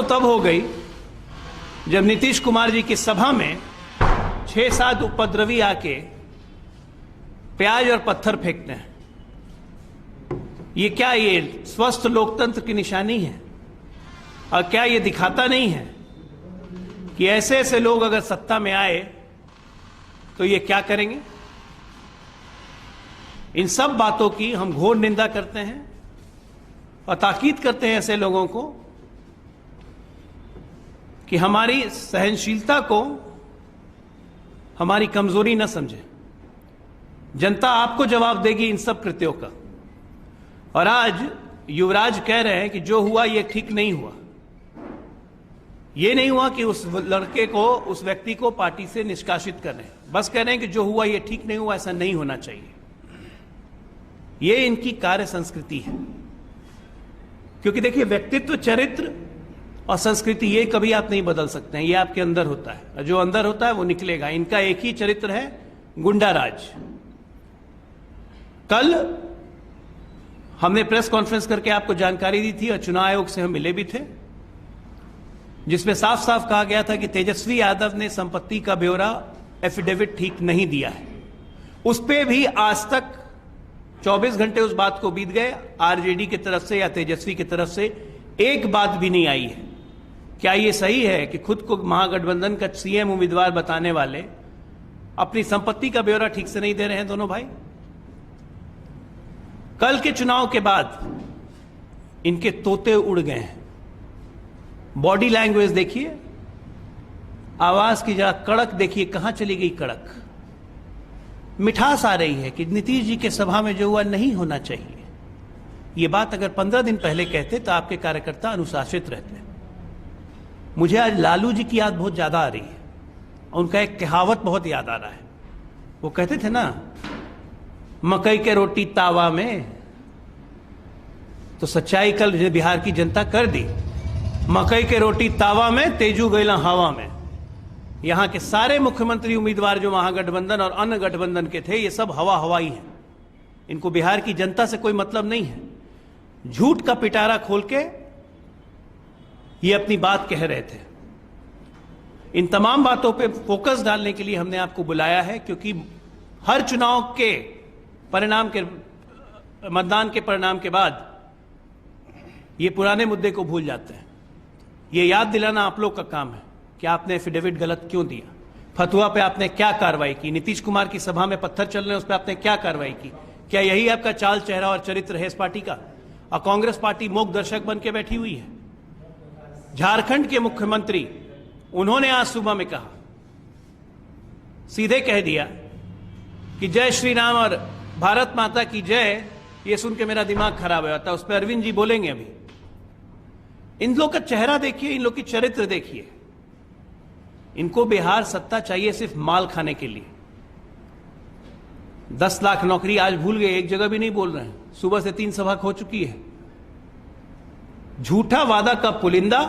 तब हो गई जब नीतीश कुमार जी की सभा में 6-7 उपद्रवी आके प्याज और पत्थर फेंकते हैं। ये क्या, ये स्वस्थ लोकतंत्र की निशानी है? और क्या ये दिखाता नहीं है कि ऐसे ऐसे लोग अगर सत्ता में आए तो ये क्या करेंगे? इन सब बातों की हम घोर निंदा करते हैं और ताकीद करते हैं ऐसे लोगों को कि हमारी सहनशीलता को हमारी कमजोरी न समझे। जनता आपको जवाब देगी इन सब कृत्यों का। और आज युवराज कह रहे हैं कि जो हुआ ये ठीक नहीं हुआ। ये नहीं हुआ कि उस लड़के को, उस व्यक्ति को पार्टी से निष्कासित कर रहे हैं, बस कह रहे हैं कि जो हुआ ये ठीक नहीं हुआ, ऐसा नहीं होना चाहिए। ये इनकी कार्य संस्कृति है। क्योंकि देखिए, व्यक्तित्व, चरित्र और संस्कृति ये कभी आप नहीं बदल सकते हैं, ये आपके अंदर होता है और जो अंदर होता है वो निकलेगा। इनका एक ही चरित्र है, गुंडा राज। कल हमने प्रेस कॉन्फ्रेंस करके आपको जानकारी दी थी और चुनाव आयोग से हम मिले भी थे, जिसमें साफ साफ कहा गया था कि तेजस्वी यादव ने संपत्ति का ब्यौरा, एफिडेविट ठीक नहीं दिया है। उस पे भी आज तक 24 घंटे उस बात को बीत गए, आरजेडी की तरफ से या तेजस्वी की तरफ से एक बात भी नहीं आई है। क्या ये सही है कि खुद को महागठबंधन का सीएम उम्मीदवार बताने वाले अपनी संपत्ति का ब्यौरा ठीक से नहीं दे रहे हैं दोनों भाई? कल के चुनाव के बाद इनके तोते उड़ गए हैं। बॉडी लैंग्वेज देखिए, आवाज की जरा कड़क देखिए, कहां चली गई कड़क? मिठास आ रही है कि नीतीश जी के सभा में जो हुआ नहीं होना चाहिए। ये बात अगर 15 दिन पहले कहते तो आपके कार्यकर्ता अनुशासित रहते। मुझे आज लालू जी की याद बहुत ज्यादा आ रही है। उनका एक कहावत बहुत याद आ रहा है। वो कहते थे ना, मकई के रोटी तावा में। तो सच्चाई कल बिहार की जनता कर दी। मकई के रोटी तावा में, तेजू गैला हवा में। यहां के सारे मुख्यमंत्री उम्मीदवार जो महागठबंधन और अन्य गठबंधन के थे, ये सब हवा हवाई हैं। इनको बिहार की जनता से कोई मतलब नहीं है। झूठ का पिटारा खोल के ये अपनी बात कह रहे थे। इन तमाम बातों पे फोकस डालने के लिए हमने आपको बुलाया है, क्योंकि हर चुनाव के परिणाम के, मतदान के परिणाम के बाद ये पुराने मुद्दे को भूल जाते हैं। ये याद दिलाना आप लोग का काम है कि आपने एफिडेविट गलत क्यों दिया, फतुआ पे आपने क्या कार्रवाई की, नीतीश कुमार की सभा में पत्थर चल रहे हैं उस पर आपने क्या कार्रवाई की। क्या यही आपका चाल, चेहरा और चरित्र है इस पार्टी का? और कांग्रेस पार्टी मूक दर्शक बन के बैठी हुई है। झारखंड के मुख्यमंत्री, उन्होंने आज सुबह में कहा, सीधे कह दिया कि जय श्री राम और भारत माता की जय। ये सुन के मेरा दिमाग खराब हो जाता है। उस पर अरविंद जी बोलेंगे अभी। इन लोग का चेहरा देखिए, इन लोग की चरित्र देखिए। इनको बिहार सत्ता चाहिए सिर्फ माल खाने के लिए। 10 लाख नौकरी आज भूल गए, एक जगह भी नहीं बोल रहे हैं। सुबह से 3 सभा हो चुकी है। झूठा वादा का पुलिंदा।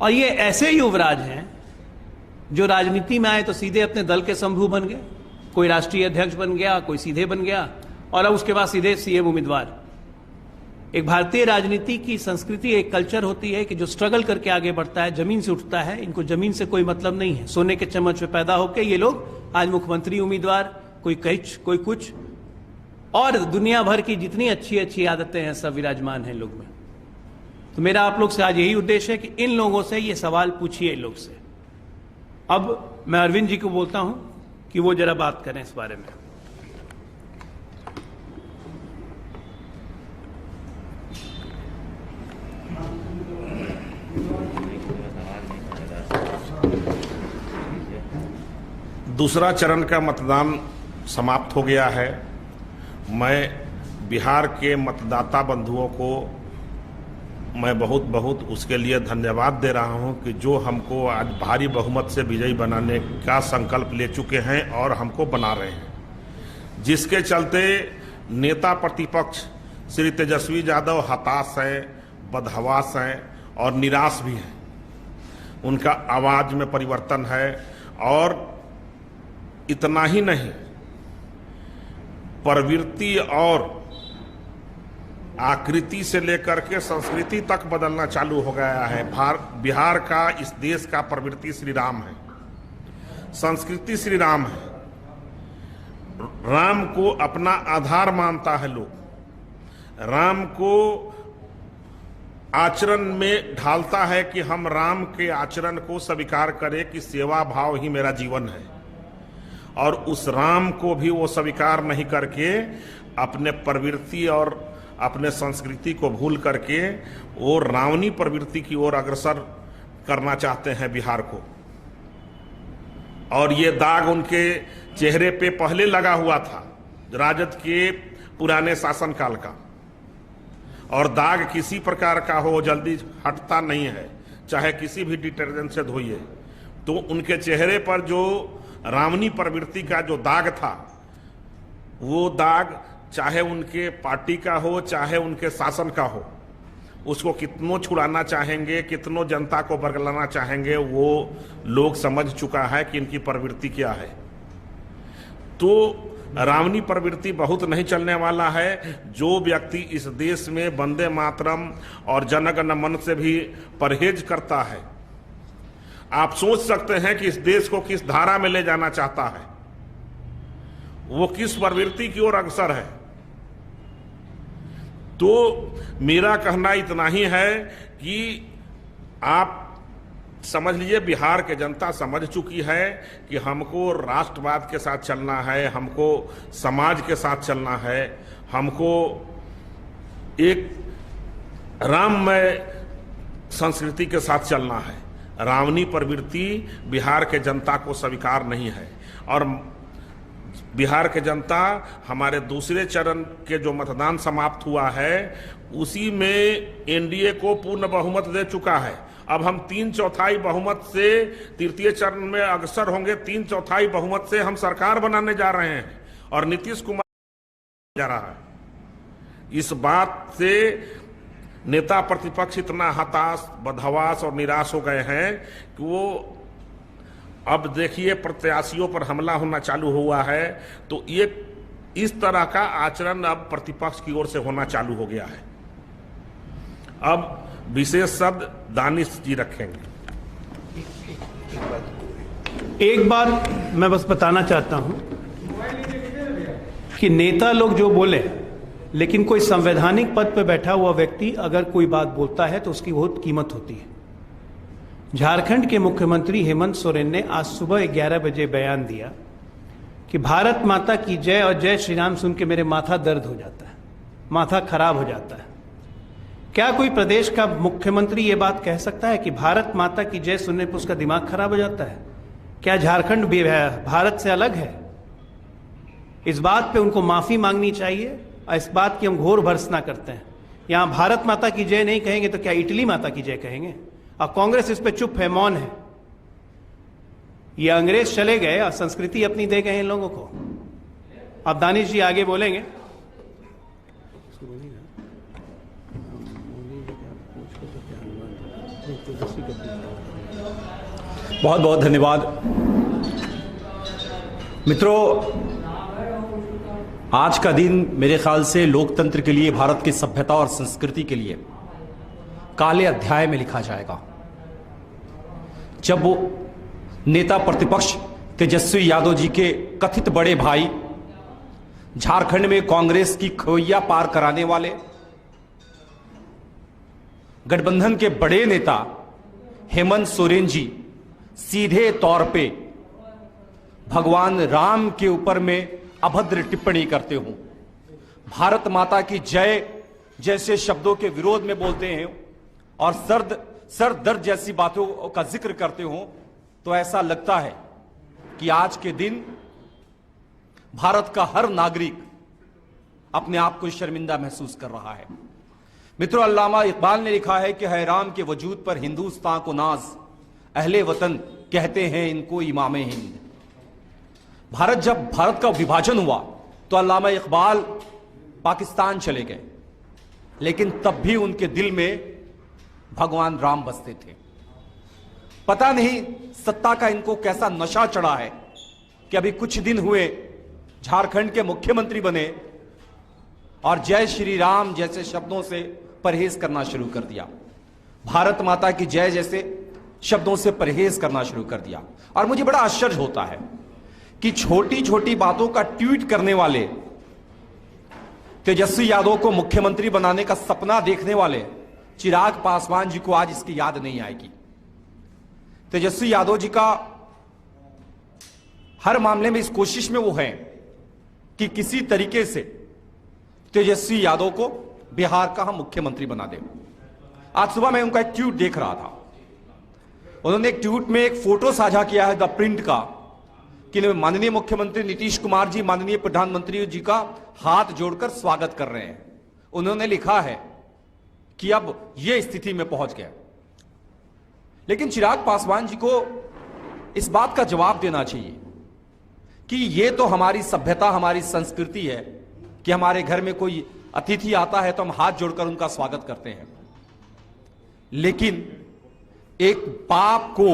और ये ऐसे युवराज हैं जो राजनीति में आए तो सीधे अपने दल के शंभू बन गए। कोई राष्ट्रीय अध्यक्ष बन गया, कोई सीधे बन गया, और अब उसके बाद सीधे सीएम उम्मीदवार। एक भारतीय राजनीति की संस्कृति, एक कल्चर होती है कि जो स्ट्रगल करके आगे बढ़ता है, जमीन से उठता है। इनको जमीन से कोई मतलब नहीं है। सोने के चम्मच में पैदा होकर ये लोग आज मुख्यमंत्री उम्मीदवार, कोई कुछ, और दुनिया भर की जितनी अच्छी अच्छी आदतें हैं सब विराजमान हैं लोग में। तो मेरा आप लोग से आज यही उद्देश्य है कि इन लोगों से ये सवाल पूछिए, इन लोग से। अब मैं अरविंद जी को बोलता हूं कि वो जरा बात करें इस बारे में। दूसरा चरण का मतदान समाप्त हो गया है। मैं बिहार के मतदाता बंधुओं को मैं बहुत उसके लिए धन्यवाद दे रहा हूं कि जो हमको आज भारी बहुमत से विजयी बनाने का संकल्प ले चुके हैं और हमको बना रहे हैं, जिसके चलते नेता प्रतिपक्ष श्री तेजस्वी यादव हताश हैं, बदहवास हैं और निराश भी हैं। उनका आवाज में परिवर्तन है। और इतना ही नहीं, प्रवृत्ति और आकृति से लेकर के संस्कृति तक बदलना चालू हो गया है। बिहार का, इस देश का प्रवृत्ति श्री राम है, संस्कृति श्री राम है। राम को अपना आधार मानता है लोग, राम को आचरण में ढालता है कि हम राम के आचरण को स्वीकार करें कि सेवा भाव ही मेरा जीवन है। और उस राम को भी वो स्वीकार नहीं करके अपने प्रवृत्ति और अपने संस्कृति को भूल करके वो रावणी प्रवृत्ति की ओर अग्रसर करना चाहते हैं बिहार को। और ये दाग उनके चेहरे पे पहले लगा हुआ था, राजद के पुराने शासनकाल का, और दाग किसी प्रकार का हो जल्दी हटता नहीं है, चाहे किसी भी डिटर्जेंट से धोइए। तो उनके चेहरे पर जो रावणी प्रवृत्ति का जो दाग था, वो दाग चाहे उनके पार्टी का हो चाहे उनके शासन का हो, उसको कितनों छुड़ाना चाहेंगे, कितनों जनता को बरगलाना चाहेंगे, वो लोग समझ चुका है कि इनकी प्रवृत्ति क्या है। तो रावणी प्रवृत्ति बहुत नहीं चलने वाला है। जो व्यक्ति इस देश में वंदे मातरम और जनगण मन से भी परहेज करता है, आप सोच सकते हैं कि इस देश को किस धारा में ले जाना चाहता है, वो किस प्रवृत्ति की ओर अग्रसर है। तो मेरा कहना इतना ही है कि आप समझ लीजिए, बिहार के जनता समझ चुकी है कि हमको राष्ट्रवाद के साथ चलना है, हमको समाज के साथ चलना है, हमको एक राममय संस्कृति के साथ चलना है। रावणी प्रवृत्ति बिहार के जनता को स्वीकार नहीं है। और बिहार के जनता हमारे दूसरे चरण के जो मतदान समाप्त हुआ है, उसी में एनडीए को पूर्ण बहुमत दे चुका है। अब हम 3/4 बहुमत से तृतीय चरण में अग्रसर होंगे। 3/4 बहुमत से हम सरकार बनाने जा रहे हैं और नीतीश कुमार जा रहा है। इस बात से नेता प्रतिपक्ष इतना हताश, बदहवास और निराश हो गए हैं कि वो अब देखिए प्रत्याशियों पर हमला होना चालू हुआ है। तो ये इस तरह का आचरण अब प्रतिपक्ष की ओर से होना चालू हो गया है। अब विशेष शब्द दानिश जी रखेंगे। एक बात मैं बस बताना चाहता हूं कि नेता लोग जो बोले, लेकिन कोई संवैधानिक पद पर बैठा हुआ व्यक्ति अगर कोई बात बोलता है तो उसकी बहुत कीमत होती है। झारखंड के मुख्यमंत्री हेमंत सोरेन ने आज सुबह 11 बजे बयान दिया कि भारत माता की जय और जय श्री राम सुन के मेरे माथा दर्द हो जाता है, माथा खराब हो जाता है। क्या कोई प्रदेश का मुख्यमंत्री ये बात कह सकता है कि भारत माता की जय सुनने पर उसका दिमाग खराब हो जाता है? क्या झारखंड भी भारत से अलग है? इस बात पे उनको माफी मांगनी चाहिए। और इस बात की हम घोर भर्त्सना करते हैं। यहां भारत माता की जय नहीं कहेंगे तो क्या इटली माता की जय कहेंगे? और कांग्रेस इस पे चुप है, मौन है। ये अंग्रेज चले गए और संस्कृति अपनी दे गए इन लोगों को। अब दानिश जी आगे बोलेंगे। बहुत बहुत धन्यवाद मित्रों। आज का दिन मेरे ख्याल से लोकतंत्र के लिए, भारत की सभ्यता और संस्कृति के लिए काले अध्याय में लिखा जाएगा। जब वो नेता प्रतिपक्ष तेजस्वी यादव जी के कथित बड़े भाई, झारखंड में कांग्रेस की खोइया पार कराने वाले गठबंधन के बड़े नेता हेमंत सोरेन जी सीधे तौर पे भगवान राम के ऊपर में अभद्र टिप्पणी करते हो, भारत माता की जय जैसे शब्दों के विरोध में बोलते हैं और सर दर्द जैसी बातों का जिक्र करते हो, तो ऐसा लगता है कि आज के दिन भारत का हर नागरिक अपने आप को शर्मिंदा महसूस कर रहा है। मित्रों, अल्लामा इकबाल ने लिखा है कि है राम के वजूद पर हिंदुस्तान को नाज, अहले वतन कहते हैं इनको इमामे हिंद। जब भारत का विभाजन हुआ तो अल्लामा इकबाल पाकिस्तान चले गए, लेकिन तब भी उनके दिल में भगवान राम बसते थे। पता नहीं सत्ता का इनको कैसा नशा चढ़ा है कि अभी कुछ दिन हुए झारखंड के मुख्यमंत्री बने और जय श्री राम जैसे शब्दों से परहेज करना शुरू कर दिया, भारत माता की जय जैसे शब्दों से परहेज करना शुरू कर दिया। और मुझे बड़ा आश्चर्य होता है कि छोटी छोटी बातों का ट्वीट करने वाले, तेजस्वी यादव को मुख्यमंत्री बनाने का सपना देखने वाले चिराग पासवान जी को आज इसकी याद नहीं आएगी। तेजस्वी यादव जी का हर मामले में इस कोशिश में वो है कि किसी तरीके से तेजस्वी यादव को बिहार का हम मुख्यमंत्री बना दें। आज सुबह मैं उनका एक ट्वीट देख रहा था। उन्होंने एक ट्वीट में एक फोटो साझा किया है द प्रिंट का कि माननीय मुख्यमंत्री नीतीश कुमार जी माननीय प्रधानमंत्री जी का हाथ जोड़कर स्वागत कर रहे हैं। उन्होंने लिखा है कि अब यह स्थिति में पहुंच गए। लेकिन चिराग पासवान जी को इस बात का जवाब देना चाहिए कि यह तो हमारी सभ्यता, हमारी संस्कृति है कि हमारे घर में कोई अतिथि आता है तो हम हाथ जोड़कर उनका स्वागत करते हैं। लेकिन एक बाप को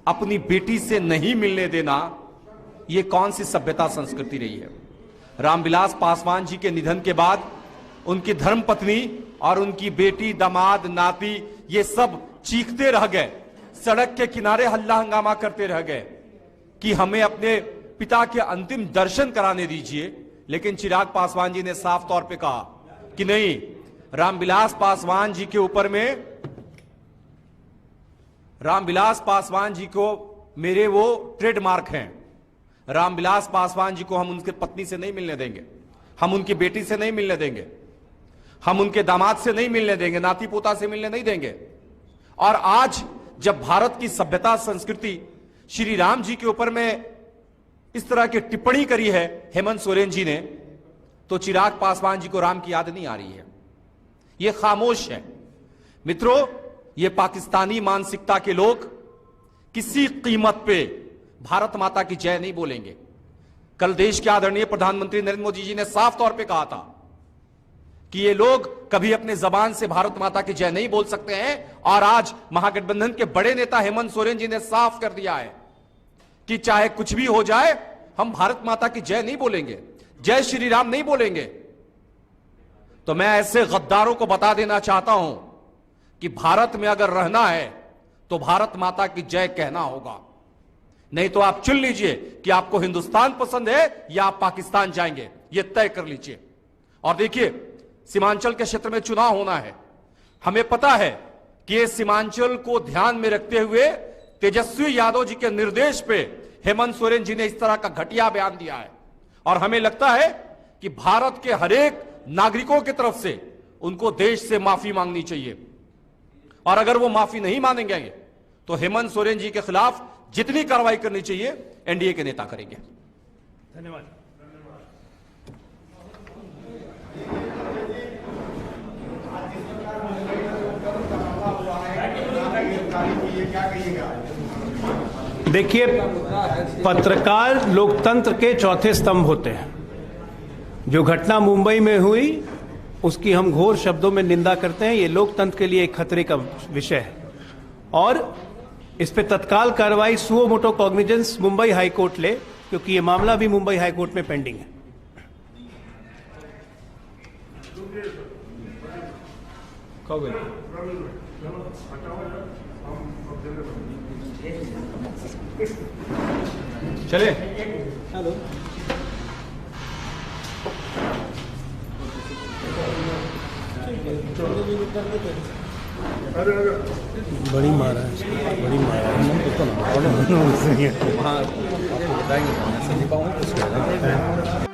अपनी बेटी से नहीं मिलने देना, यह कौन सी सभ्यता संस्कृति रही है? रामविलास पासवान जी के निधन के बाद उनकी धर्मपत्नी और उनकी बेटी, दामाद, नाती, ये सब चीखते रह गए, सड़क के किनारे हल्ला हंगामा करते रह गए कि हमें अपने पिता के अंतिम दर्शन कराने दीजिए। लेकिन चिराग पासवान जी ने साफ तौर पे कहा कि नहीं, रामविलास पासवान जी के ऊपर में, रामविलास पासवान जी को मेरे वो ट्रेडमार्क हैं। रामविलास पासवान जी को हम उनके पत्नी से नहीं मिलने देंगे, हम उनकी बेटी से नहीं मिलने देंगे, हम उनके दामाद से नहीं मिलने देंगे, नाती पोता से मिलने नहीं देंगे। और आज जब भारत की सभ्यता संस्कृति श्री राम जी के ऊपर में इस तरह की टिप्पणी करी है हेमंत सोरेन जी ने, तो चिराग पासवान जी को राम की याद नहीं आ रही है। यह खामोश है। मित्रों, ये पाकिस्तानी मानसिकता के लोग किसी कीमत पे भारत माता की जय नहीं बोलेंगे। कल देश के आदरणीय प्रधानमंत्री नरेंद्र मोदी जी ने साफ तौर पे कहा था कि ये लोग कभी अपने जबान से भारत माता की जय नहीं बोल सकते हैं। और आज महागठबंधन के बड़े नेता हेमंत सोरेन जी ने साफ कर दिया है कि चाहे कुछ भी हो जाए, हम भारत माता की जय नहीं बोलेंगे, जय श्री राम नहीं बोलेंगे। तो मैं ऐसे गद्दारों को बता देना चाहता हूं कि भारत में अगर रहना है तो भारत माता की जय कहना होगा, नहीं तो आप चुन लीजिए कि आपको हिंदुस्तान पसंद है या आप पाकिस्तान जाएंगे, यह तय कर लीजिए। और देखिए, सीमांचल के क्षेत्र में चुनाव होना है। हमें पता है कि ये सीमांचल को ध्यान में रखते हुए तेजस्वी यादव जी के निर्देश पे हेमंत सोरेन जी ने इस तरह का घटिया बयान दिया है। और हमें लगता है कि भारत के हरेक नागरिकों की तरफ से उनको देश से माफी मांगनी चाहिए। और अगर वो माफी नहीं मानेंगे तो हेमंत सोरेन जी के खिलाफ जितनी कार्रवाई करनी चाहिए एनडीए के नेता करेंगे। धन्यवाद। देखिए, पत्रकार लोकतंत्र के चौथे स्तंभ होते हैं। जो घटना मुंबई में हुई उसकी हम घोर शब्दों में निंदा करते हैं। ये लोकतंत्र के लिए एक खतरे का विषय है और इस पे तत्काल कार्रवाई suo motu cognizance Mumbai high court ले, क्योंकि ये मामला भी मुंबई हाईकोर्ट में पेंडिंग है। चले। हेलो, बड़ी मारा है, बड़ी मारा है।